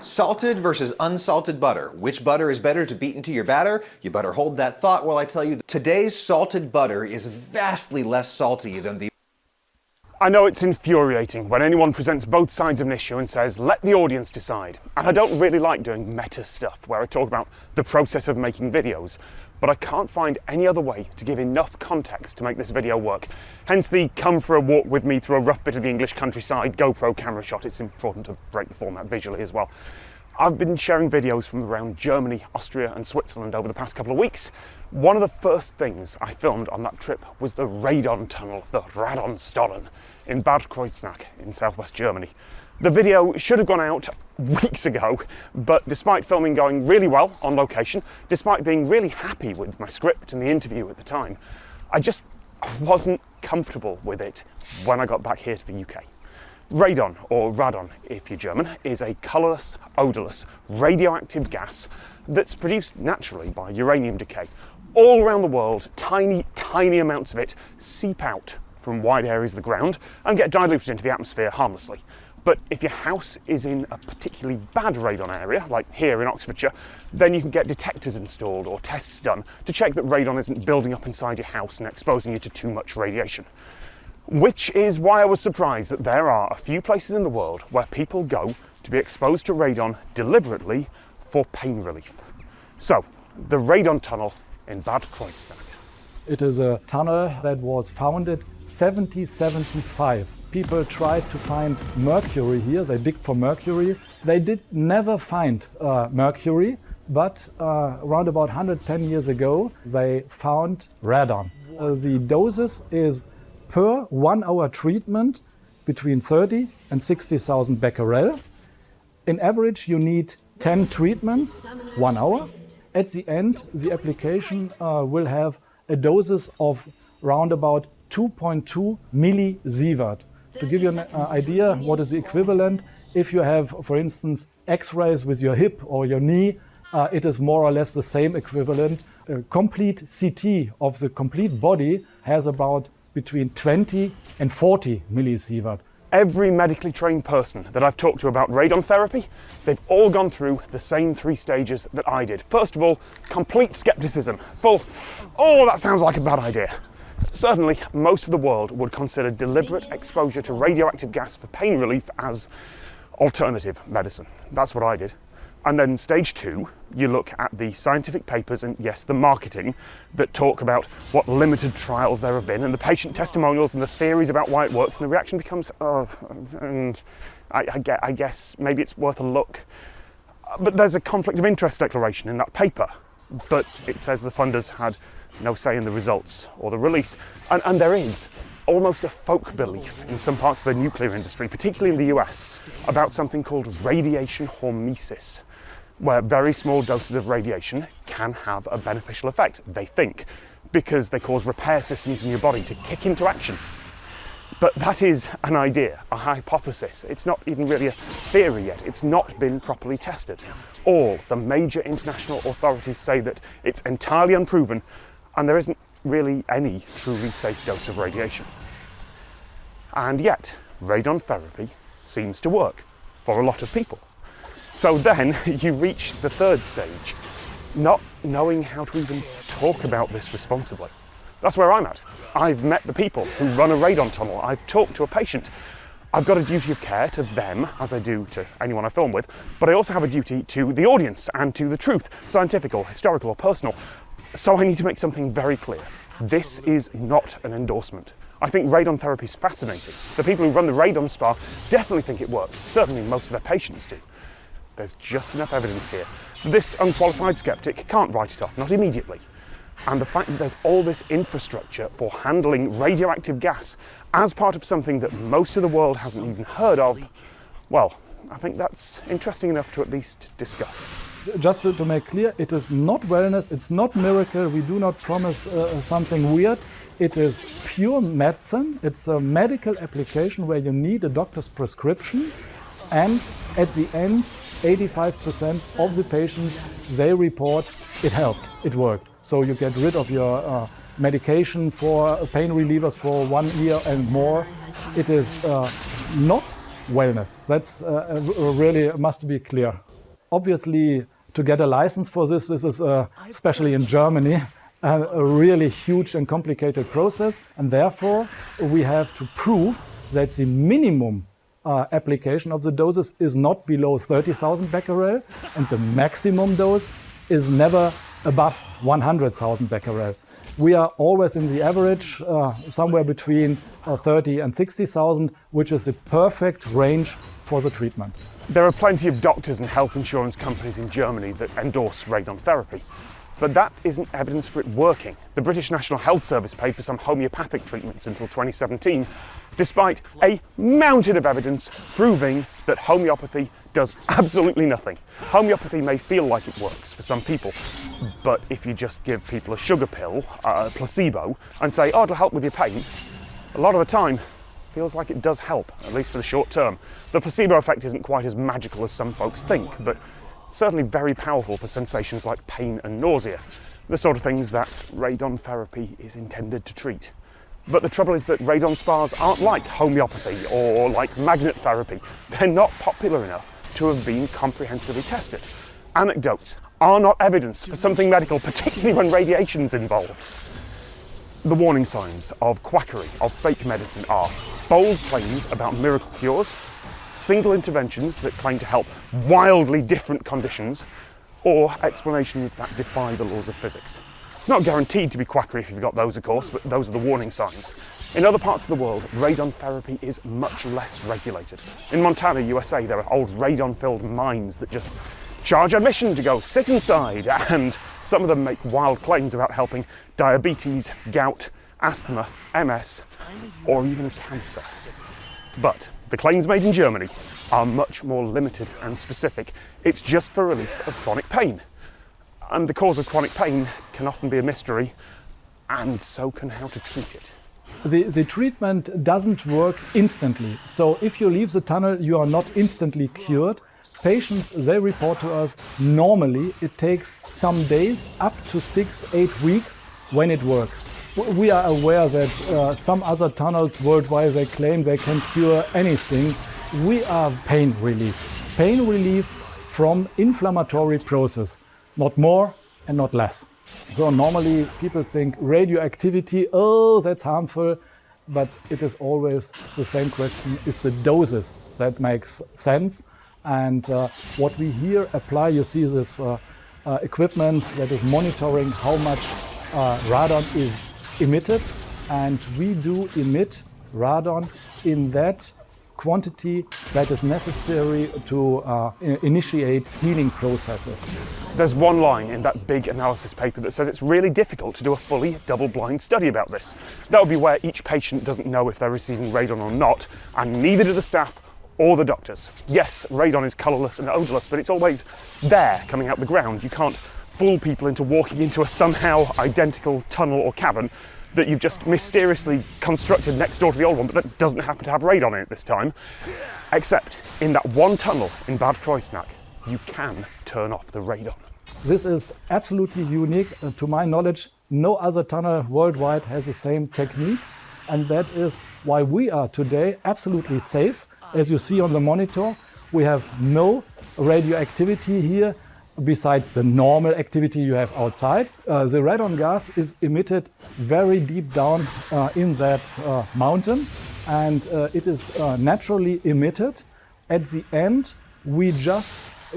Salted versus unsalted butter. Which butter is better to beat into your batter? You better hold that thought while I tell you that today's salted butter is vastly less salty than the... I know it's infuriating when anyone presents both sides of an issue and says, let the audience decide. And I don't really like doing meta stuff where I talk about the process of making videos, but I can't find any other way to give enough context to make this video work. Hence the come for a walk with me through a rough bit of the English countryside GoPro camera shot. It's important to break the format visually as well. I've been sharing videos from around Germany, Austria and Switzerland over the past couple of weeks. One of the first things I filmed on that trip was the Radon Tunnel, the Radonstollen, in Bad Kreuznach in southwest Germany. The video should have gone out weeks ago, but despite filming going really well on location, despite being really happy with my script and the interview at the time, I just wasn't comfortable with it when I got back here to the UK. Radon, or radon if you're German, is a colourless, odourless, radioactive gas that's produced naturally by uranium decay. All around the world, tiny, tiny amounts of it seep out from wide areas of the ground and get diluted into the atmosphere harmlessly. But if your house is in a particularly bad radon area, like here in Oxfordshire, then you can get detectors installed or tests done to check that radon isn't building up inside your house and exposing you to too much radiation. Which is why I was surprised that there are a few places in the world where people go to be exposed to radon deliberately for pain relief. So, the Radon Tunnel in Bad Kreuznach. It is a tunnel that was founded 1775. People tried to find mercury here. They dig for mercury. They did never find mercury, but around about 110 years ago, they found radon. The doses is per 1 hour treatment between 30 and 60,000 becquerel. In average, you need 10 treatments, 1 hour. At the end, the application will have a doses of round about 2.2 millisievert. To give you an idea what is the equivalent, if you have, for instance, X-rays with your hip or your knee, it is more or less the same equivalent. A complete CT of the complete body has about between 20 and 40 millisievert. Every medically trained person that I've talked to about radon therapy, they've all gone through the same 3 stages that I did. First of all, complete skepticism, full, oh, that sounds like a bad idea. Certainly, most of the world would consider deliberate exposure to radioactive gas for pain relief as alternative medicine. That's what I did. And then stage 2, you look at the scientific papers and yes, the marketing that talk about what limited trials there have been and the patient testimonials and the theories about why it works, and the reaction becomes, oh, and I guess maybe it's worth a look. But there's a conflict of interest declaration in that paper, but it says the funders had no say in the results or the release. And there is almost a folk belief in some parts of the nuclear industry, particularly in the US, about something called radiation hormesis, where very small doses of radiation can have a beneficial effect, they think, because they cause repair systems in your body to kick into action. But that is an idea, a hypothesis. It's not even really a theory yet. It's not been properly tested. All the major international authorities say that it's entirely unproven and there isn't really any truly safe dose of radiation. And yet, radon therapy seems to work for a lot of people. So then you reach the 3rd stage, not knowing how to even talk about this responsibly. That's where I'm at. I've met the people who run a radon tunnel. I've talked to a patient. I've got a duty of care to them, as I do to anyone I film with, but I also have a duty to the audience and to the truth, scientific or historical or personal. So I need to make something very clear. This is not an endorsement. I think radon therapy is fascinating. The people who run the radon spa definitely think it works. Certainly most of their patients do. There's just enough evidence here. This unqualified skeptic can't write it off, not immediately. And the fact that there's all this infrastructure for handling radioactive gas as part of something that most of the world hasn't even heard of, well, I think that's interesting enough to at least discuss. Just to make clear, it is not wellness, it's not miracle, we do not promise something weird. It is pure medicine, it's a medical application where you need a doctor's prescription, and at the end, 85% of the patients, they report it helped, it worked. So you get rid of your medication for pain relievers for 1 year and more. It is not wellness. That's really must be clear. Obviously, to get a license for this is, especially in Germany, a really huge and complicated process. And therefore, we have to prove that the minimum application of the doses is not below 30,000 becquerel, and the maximum dose is never above 100,000 becquerel. We are always in the average, somewhere between 30 and 60,000, which is the perfect range for the treatment. There are plenty of doctors and health insurance companies in Germany that endorse radon therapy, but that isn't evidence for it working. The British National Health Service paid for some homeopathic treatments until 2017, despite a mountain of evidence proving that homeopathy does absolutely nothing. Homeopathy may feel like it works for some people, but if you just give people a sugar pill, a placebo, and say, oh, it'll help with your pain, a lot of the time, feels like it does help, at least for the short term. The placebo effect isn't quite as magical as some folks think, but certainly very powerful for sensations like pain and nausea, the sort of things that radon therapy is intended to treat. But the trouble is that radon spas aren't like homeopathy or like magnet therapy. They're not popular enough to have been comprehensively tested. Anecdotes are not evidence for something medical, particularly when radiation's involved. The warning signs of quackery, of fake medicine are bold claims about miracle cures, single interventions that claim to help wildly different conditions, or explanations that defy the laws of physics. It's not guaranteed to be quackery if you've got those, of course, but those are the warning signs. In other parts of the world, radon therapy is much less regulated. In Montana, USA, there are old radon-filled mines that just charge admission to go sit inside, and some of them make wild claims about helping diabetes, gout, asthma, MS, or even cancer. But the claims made in Germany are much more limited and specific. It's just for relief of chronic pain. And the cause of chronic pain can often be a mystery, and so can how to treat it. The treatment doesn't work instantly. So if you leave the tunnel, you are not instantly cured. Patients, they report to us, normally it takes some days, up to 6-8 weeks, when it works. We are aware that some other tunnels worldwide, they claim they can cure anything. We are pain relief. Pain relief from inflammatory process, not more and not less. So normally people think radioactivity, oh, that's harmful, but it is always the same question, it's the doses that makes sense. And what we here apply, you see this equipment that is monitoring how much radon is emitted, and we do emit radon in that quantity that is necessary to initiate healing processes. There's one line in that big analysis paper that says it's really difficult to do a fully double-blind study about this. That would be where each patient doesn't know if they're receiving radon or not, and neither do the staff or the doctors. Yes, radon is colourless and odourless, but it's always there coming out the ground. You can't fool people into walking into a somehow identical tunnel or cabin that you've just mysteriously constructed next door to the old one, but that doesn't happen to have radon in it this time. Except in that one tunnel in Bad Kreuznach, you can turn off the radon. This is absolutely unique. To my knowledge, no other tunnel worldwide has the same technique, and that is why we are today absolutely safe. As you see on the monitor, we have no radioactivity here, besides the normal activity you have outside. The radon gas is emitted very deep down in that mountain, and it is naturally emitted. At the end, we just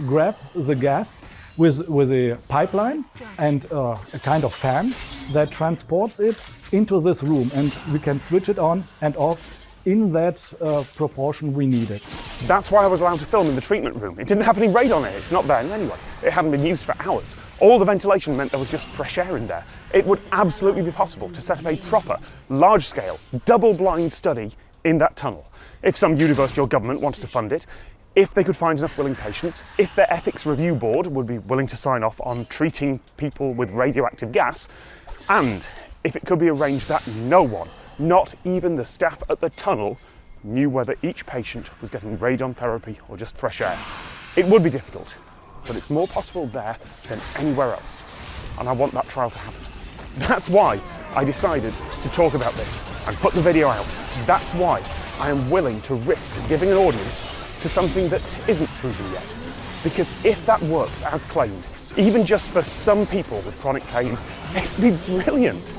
grab the gas with a pipeline and a kind of fan that transports it into this room, and we can switch it on and off in that proportion we need it. That's why I was allowed to film in the treatment room. It didn't have any radon in it, it's not there anyway. It hadn't been used for hours. All the ventilation meant there was just fresh air in there. It would absolutely be possible to set up a proper, large-scale, double-blind study in that tunnel. If some university or government wanted to fund it, if they could find enough willing patients, if their ethics review board would be willing to sign off on treating people with radioactive gas, and if it could be arranged that no one, not even the staff at the tunnel, knew whether each patient was getting radon therapy or just fresh air. It would be difficult, but it's more possible there than anywhere else. And I want that trial to happen. That's why I decided to talk about this and put the video out. That's why I am willing to risk giving an audience to something that isn't proven yet. Because if that works as claimed, even just for some people with chronic pain, it'd be brilliant.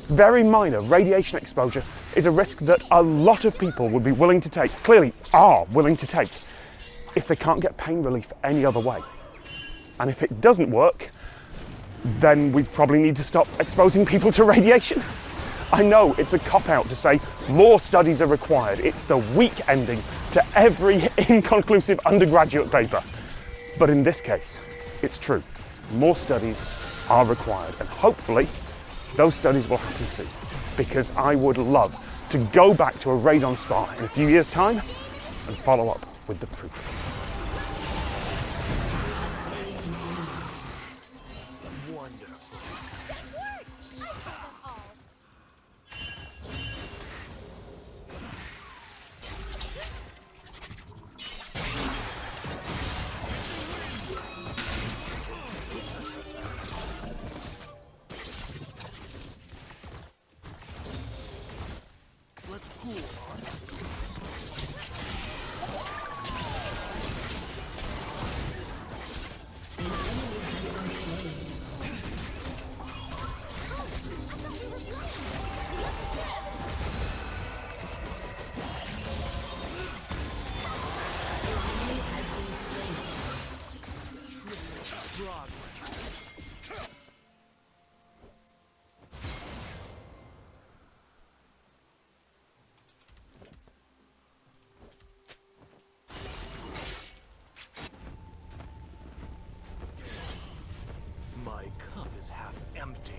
Very minor radiation exposure is a risk that a lot of people would be willing to take, clearly are willing to take, if they can't get pain relief any other way. And if it doesn't work, then we probably need to stop exposing people to radiation. I know it's a cop-out to say more studies are required. It's the weak ending to every inconclusive undergraduate paper. But in this case, it's true. More studies are required, and hopefully those studies will happen soon, because I would love to go back to a radon spa in a few years' time and follow up with the proof. My cup is half empty.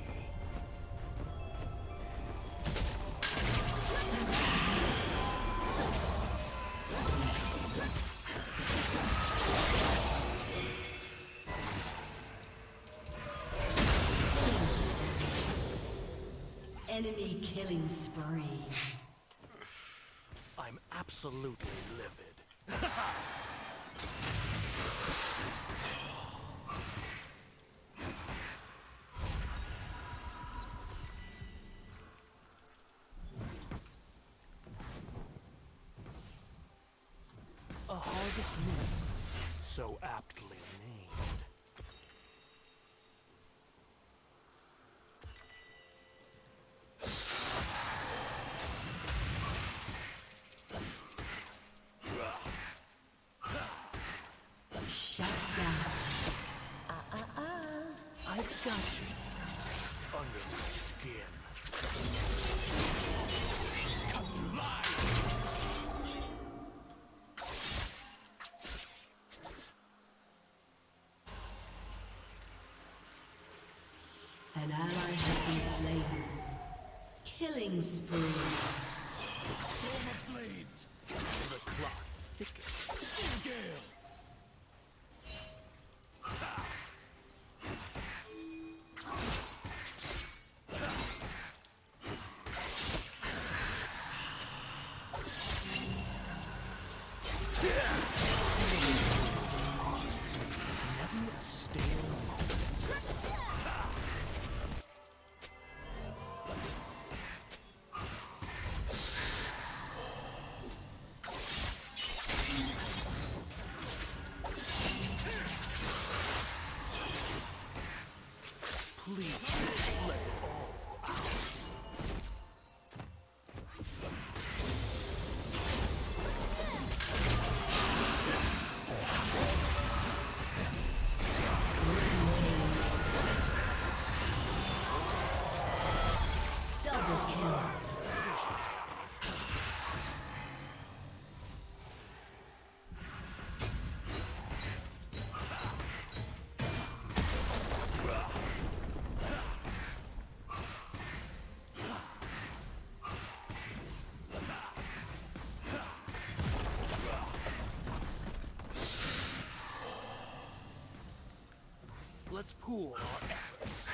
Enemy killing spree. I'm absolutely livid. A harvest moon, so aptly named. Shut down. I've got you under my skin. An ally has been slain. Killing spree. Blades. The clock thickens. Gale. Never a stale moment. Please, let it all out. Double kill. Let's pool our efforts.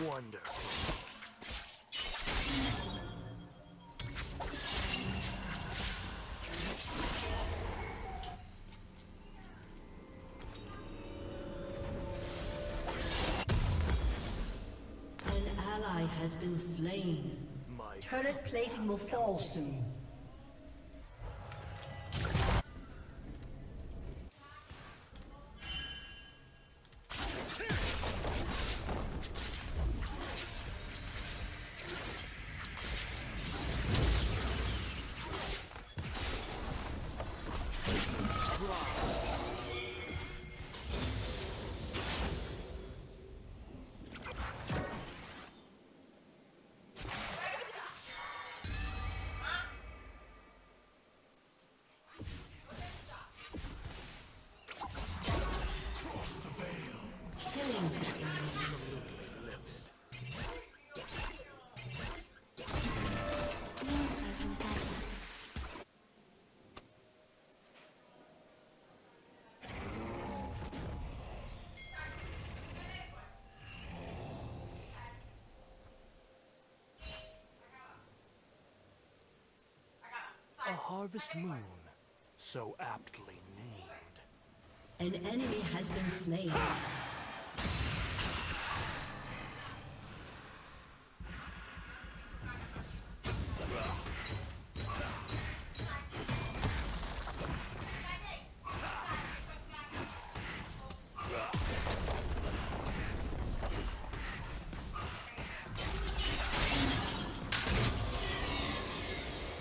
Wonderful. been slain. My Turret plating will fall soon. Killing spree. A harvest moon, so aptly named. An enemy has been slain.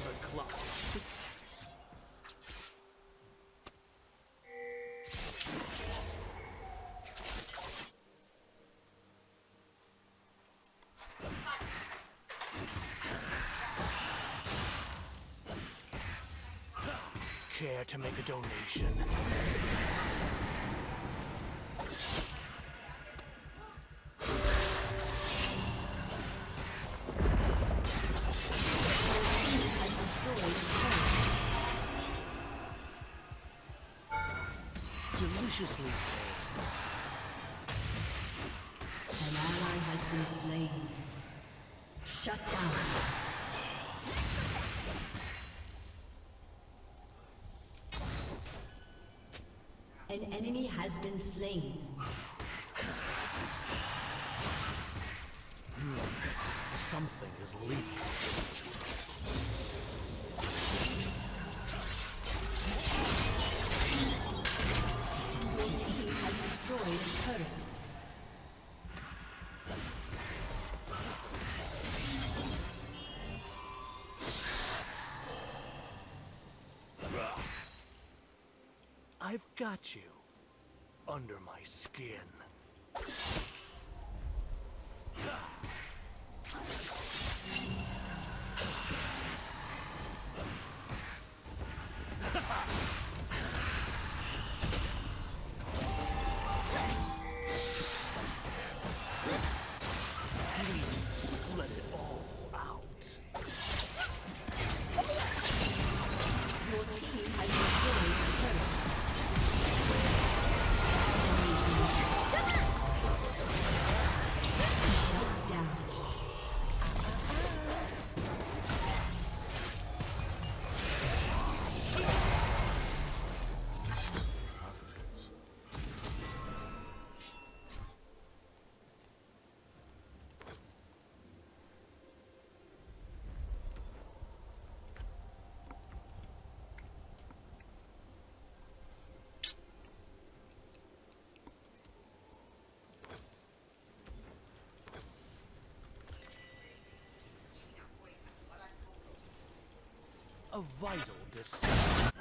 The clock ticks. Care to make a donation? Has destroyed a turret. Deliciously An ally has been slain. Shut down. An enemy has been slain. something is leaking. Your team has destroyed a turret. I've got you under my skin. Please let it all out. Your team has destroyed a turret. Shut down. A vital decision.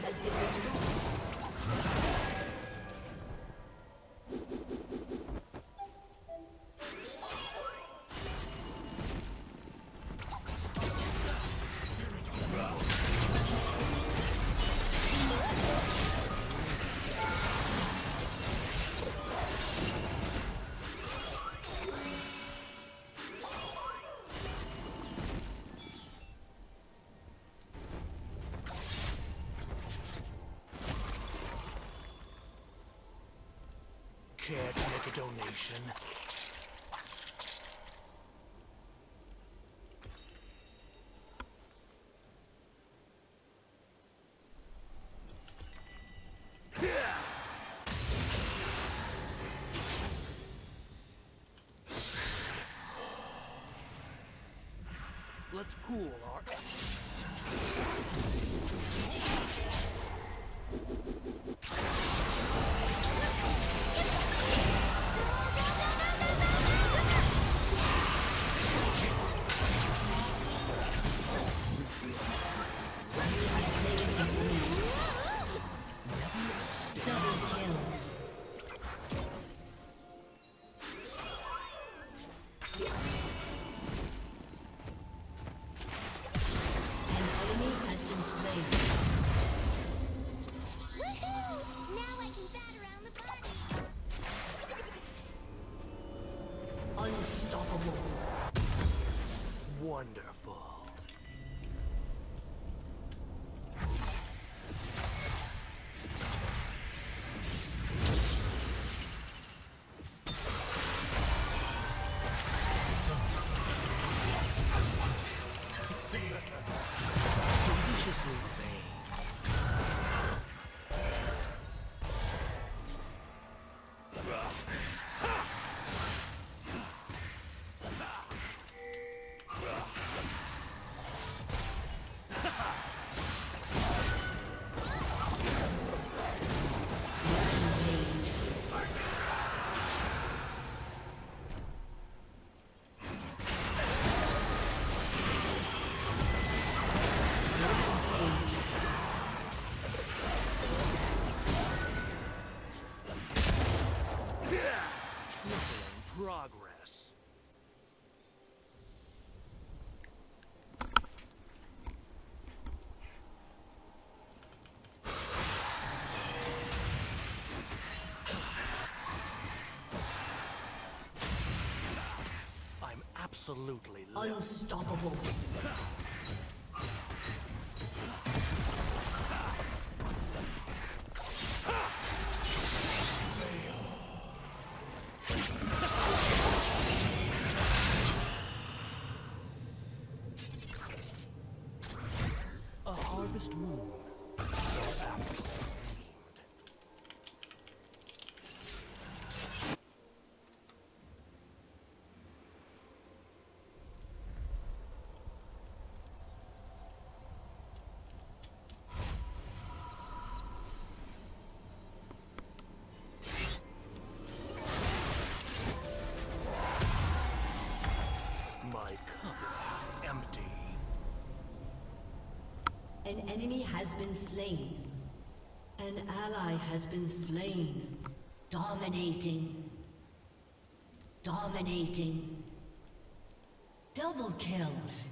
has been destroyed. Care to make a donation? Let's pool our Double kill. An enemy has been slain. Woohoo! Now I can bat around the party. Unstoppable. wonderful. Deliciously vain. Tripling progress. I'm absolutely lit. Unstoppable. A harvest moon. So aptly named. My cup is half empty. An enemy has been slain. An ally has been slain. Dominating. Dominating. Double kills.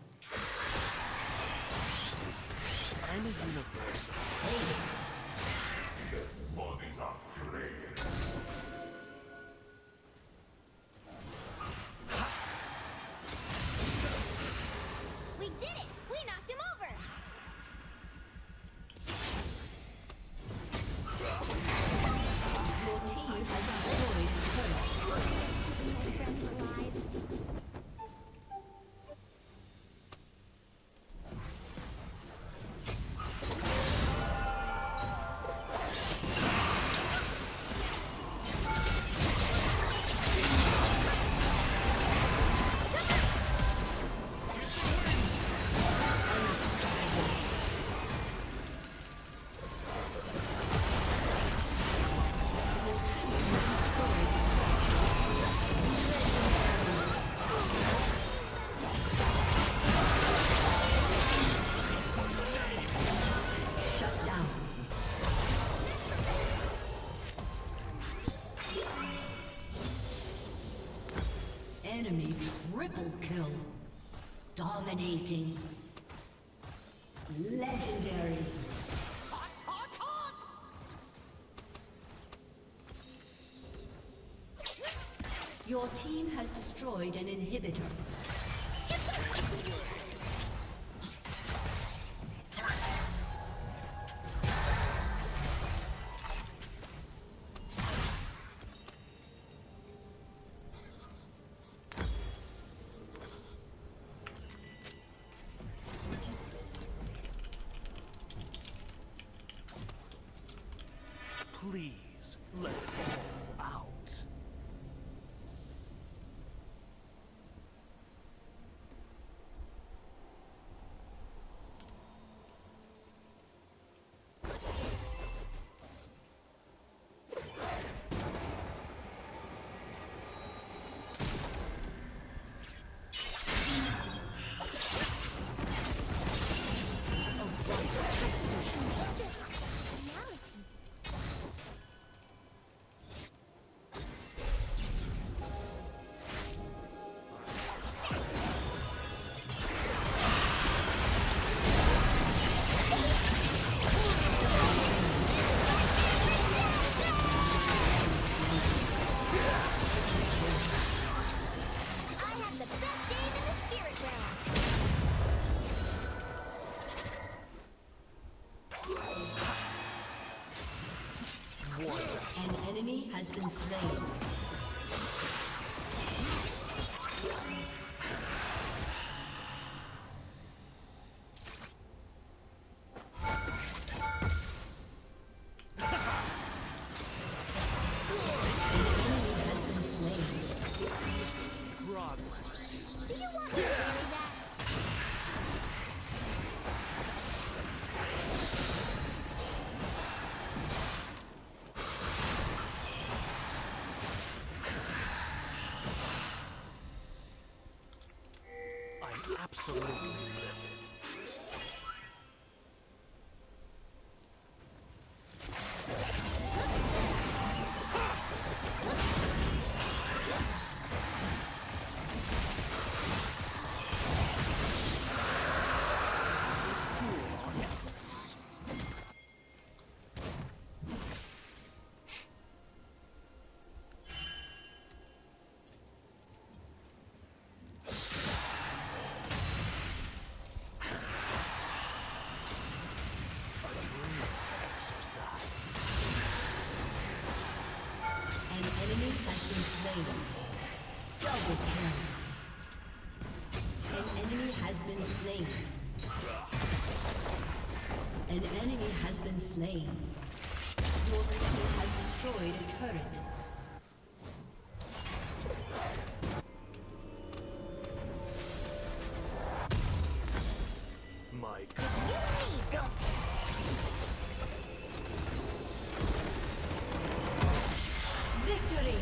I'm a universal. Ace. Bodies are frayed. We did it! We knocked him over! Your team has destroyed a turret. My friend's alive. Triple kill. Dominating. Legendary. Your team has destroyed an inhibitor. Please, let it all out. I have the best game in the spirit realm. An enemy has been slain. Do you want me to do that? I'm absolutely livid. An enemy has been slain. Double kill. An enemy has been slain. An enemy has been slain. Your team has destroyed a turret. My Victory!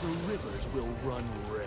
the rivers will run red.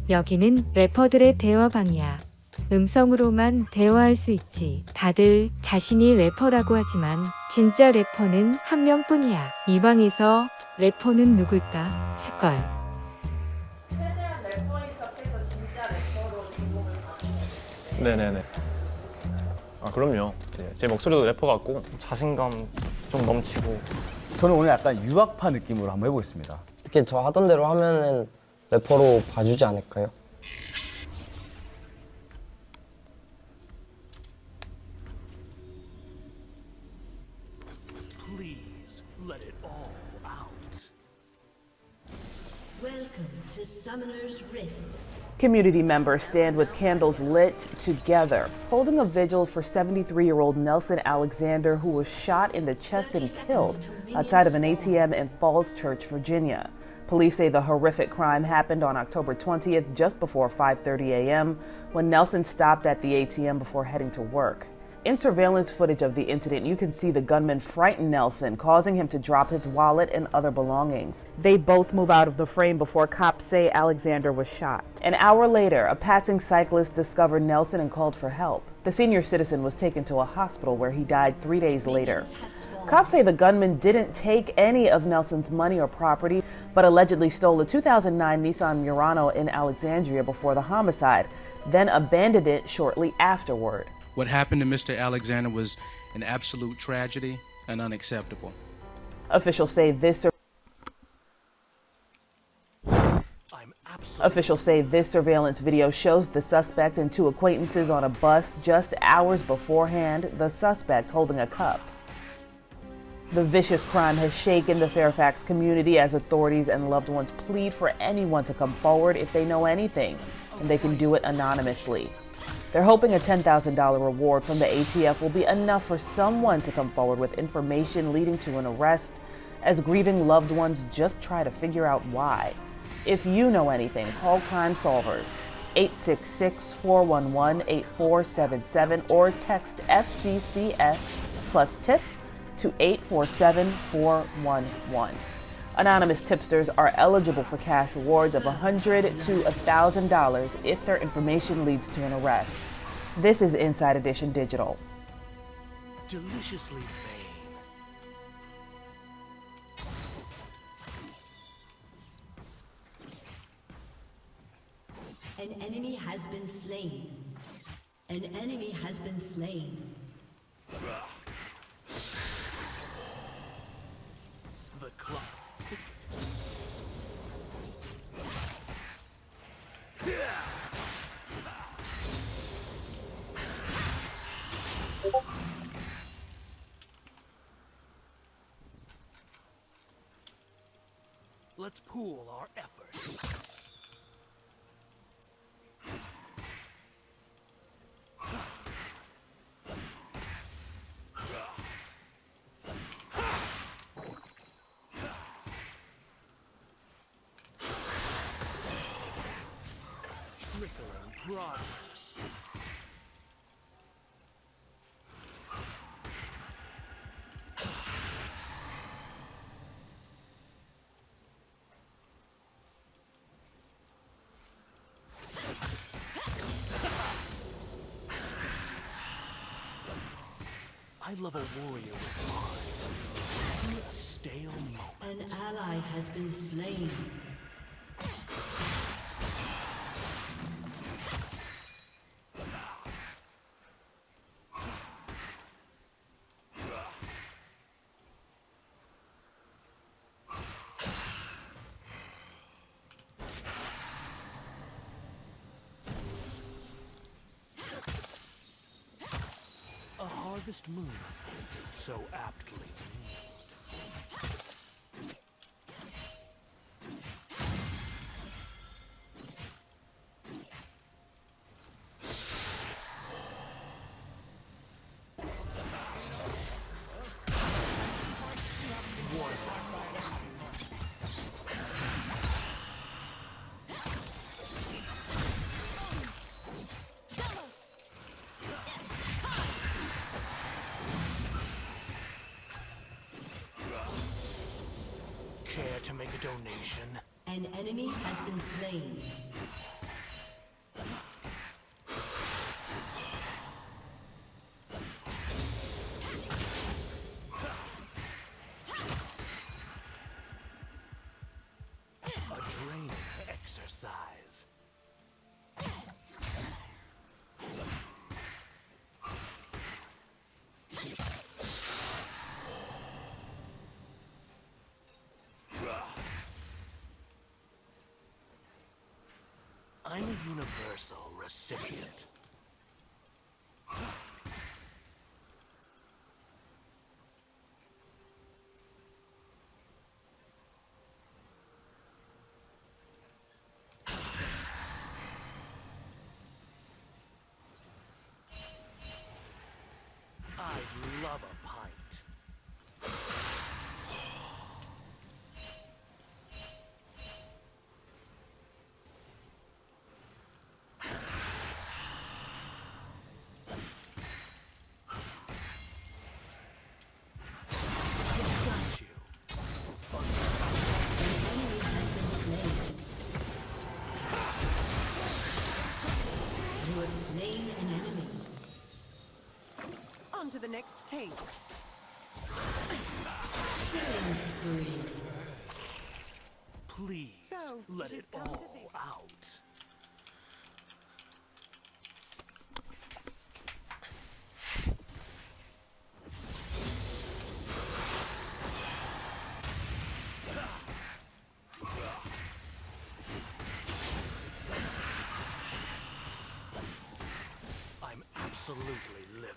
여기는 래퍼들의 대화방이야. 음성으로만 대화할 수 있지. 다들 자신이 래퍼라고 하지만 진짜 래퍼는 한 명뿐이야. 이 방에서 래퍼는 누굴까? 스컬. 최대한 래퍼인 척해서 진짜 래퍼로 주목을 받는. 네네네. 아 그럼요. 네, 제 목소리도 래퍼 같고 자신감 좀 넘치고. 저는 오늘 약간 유학파 느낌으로 한번 해보겠습니다. 특히 저 하던 대로 하면은 래퍼로 봐주지 않을까요? Please let it all out. Welcome to Summoner's Rift. Community members stand with candles lit together, holding a vigil for 73-year-old Nelson Alexander, who was shot in the chest and killed outside of an ATM in Falls Church, Virginia. Police say the horrific crime happened on October 20th, just before 5:30 a.m., when Nelson stopped at the ATM before heading to work. In surveillance footage of the incident, you can see the gunman frighten Nelson, causing him to drop his wallet and other belongings. They both move out of the frame before cops say Alexander was shot. An hour later, a passing cyclist discovered Nelson and called for help. The senior citizen was taken to a hospital where he died 3 days later. Cops say the gunman didn't take any of Nelson's money or property, but allegedly stole a 2009 Nissan Murano in Alexandria before the homicide, then abandoned it shortly afterward. What happened to Mr. Alexander was an absolute tragedy and unacceptable. Officials say this surveillance video shows the suspect and two acquaintances on a bus just hours beforehand, the suspect holding a cup. The vicious crime has shaken the Fairfax community as authorities and loved ones plead for anyone to come forward if they know anything, and they can do it anonymously. They're hoping a $10,000 reward from the ATF will be enough for someone to come forward with information leading to an arrest, as grieving loved ones just try to figure out why. If you know anything, call Crime Solvers 866-411-8477 or text FCCS plus tip to 847-411. Anonymous tipsters are eligible for cash rewards of $100 to $1,000 if their information leads to an arrest. This is Inside Edition Digital. deliciously vain. An enemy has been slain. An enemy has been slain. The clock. Let's pool our efforts. Trickle in progress. I love a warrior with Mars. To a stale moment. An ally has been slain. A harvest moon, so aptly named. Care to make a donation? An enemy has been slain. A draining exercise. I'm a universal recipient. I'd love a pint. Got you. You have slain an enemy. On to the next case. Killing spree. Please, So, let it it has come to all this. out. I'm absolutely livid.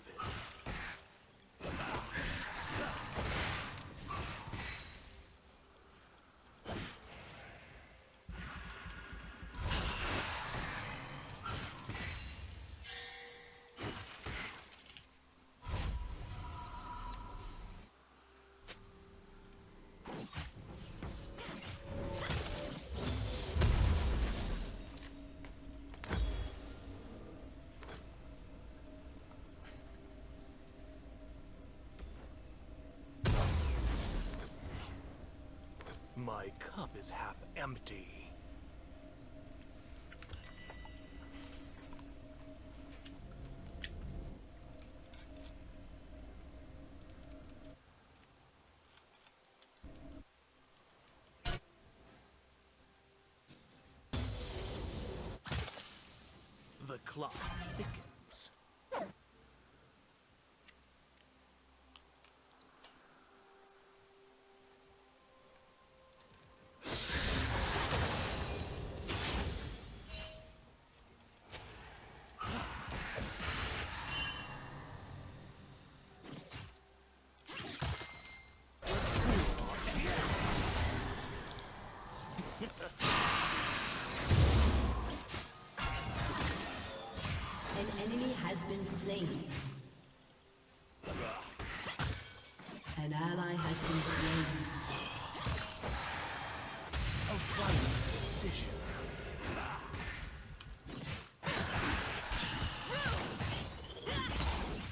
My cup is half empty. The clock thickens. An enemy has been slain. An ally has been slain. A vital decision.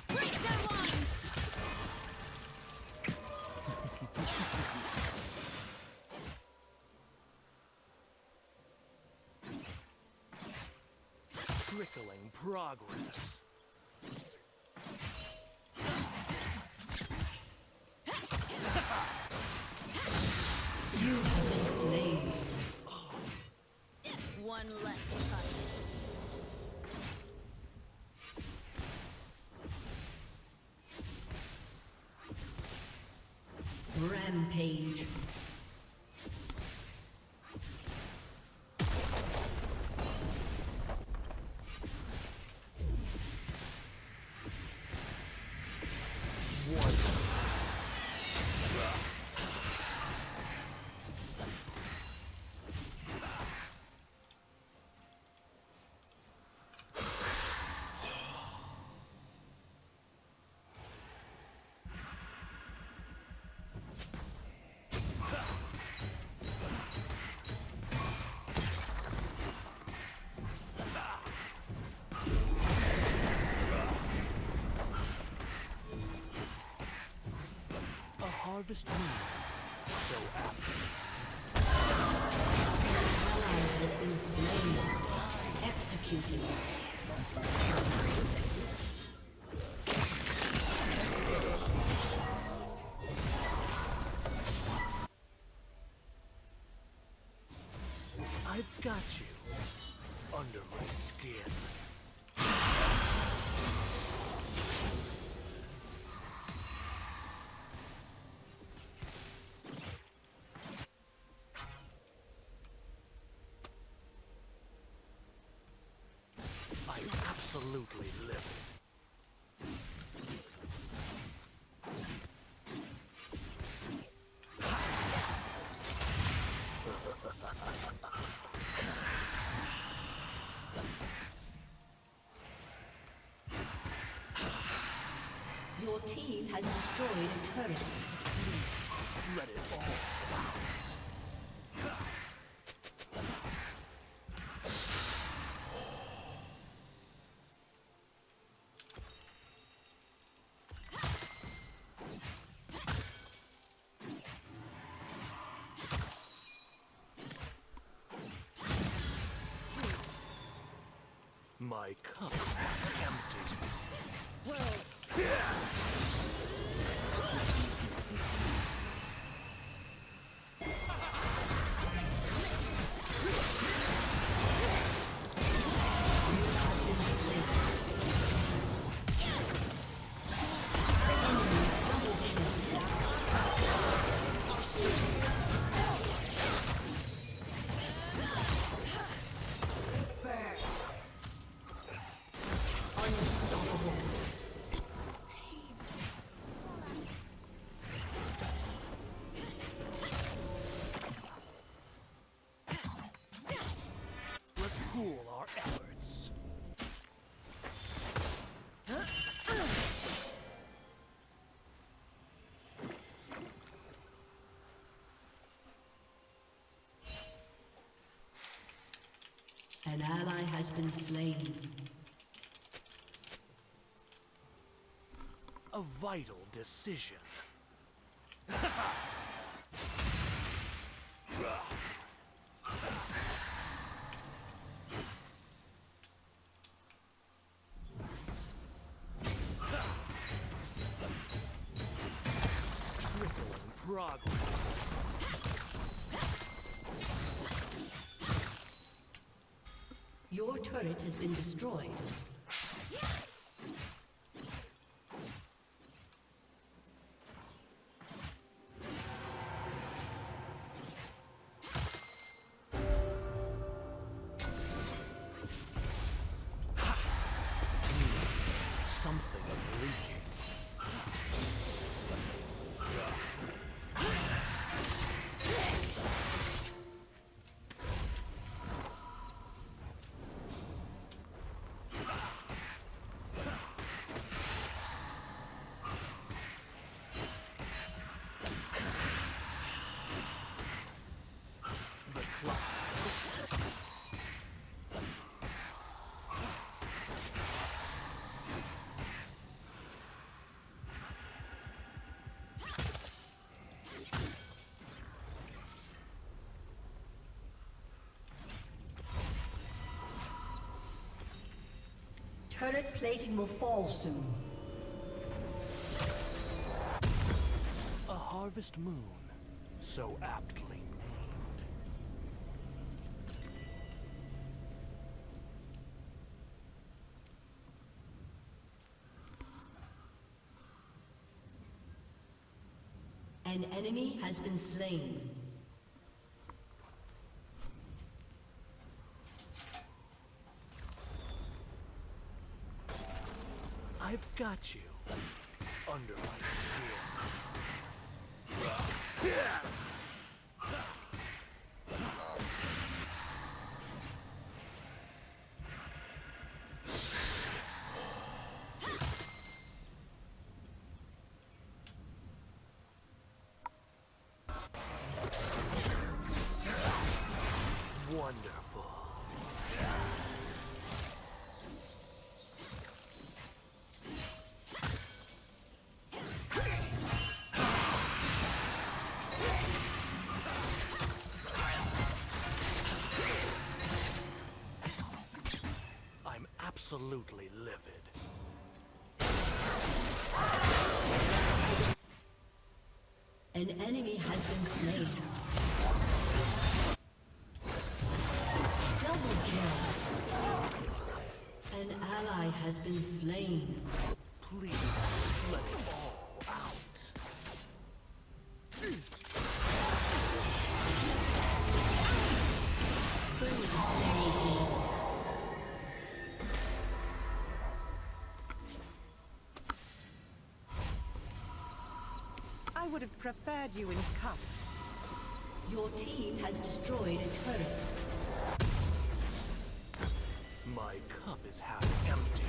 Break their line! Trickling progress. You have been slain. One less touch. Rampage. A harvest moon. So apt. Ally has been slain. Executed. I've got you under my skin. I'm absolutely livid. Your team has destroyed a turret. Let it all out. My cup empty. Let's pool our efforts. An ally has been slain. A vital decision. Trickling progress. Your turret has been destroyed. Something is leaking. Turret plating will fall soon. A harvest moon, so aptly named. An enemy has been slain. I've got you under my skin. Wonderful. I'm absolutely livid. An enemy has been slain. Double kill. An ally has been slain. Please let it all out. I would have preferred you in cuffs. Your team has destroyed a turret. My cup is half empty.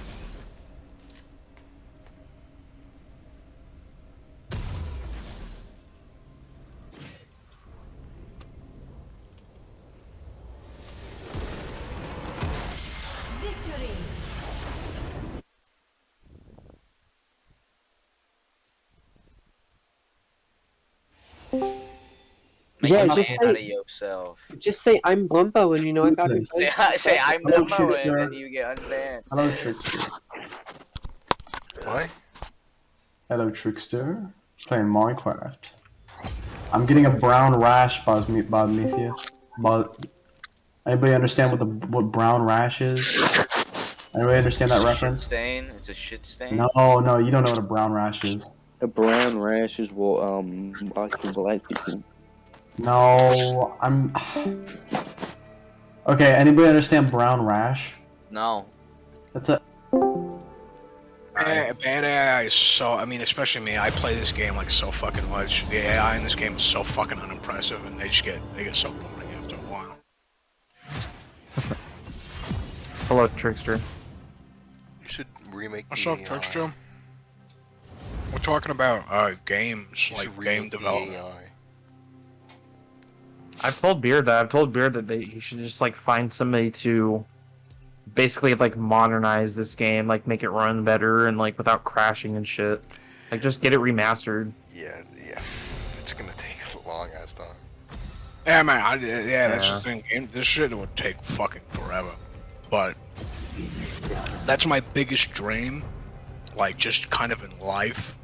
Victory! Yeah, Make a just man say, out of yourself. just say I'm Blumbo and you know I got it. Say I'm Hello, Dumbo Trickster. and then you get unbanned. Hello, Trickster. What? Hello, Trickster. Playing Minecraft. I'm getting a brown rash, Bosmecia. Anybody understand what brown rash is? Anybody understand that It's a reference? Shit stain. It's a shit stain. No, you don't know what a brown rash is. A brown rash is what I call black people. No, I'm. Okay, anybody understand brown rash? No. That's a. Bad AI is so, I mean, especially me, I play this game like so fucking much. The AI in this game is so fucking unimpressive and they get so boring after a while. Hello, Trickster. You should remake What's the up, Trickster? We're talking about games, like game development. I've told Beard that he should just like find somebody to basically like modernize this game, like make it run better and like without crashing and shit. Like just get it remastered. Yeah. It's gonna take a long ass time. Yeah, man, that's the thing. This shit would take fucking forever. But that's my biggest dream, like just kind of in life,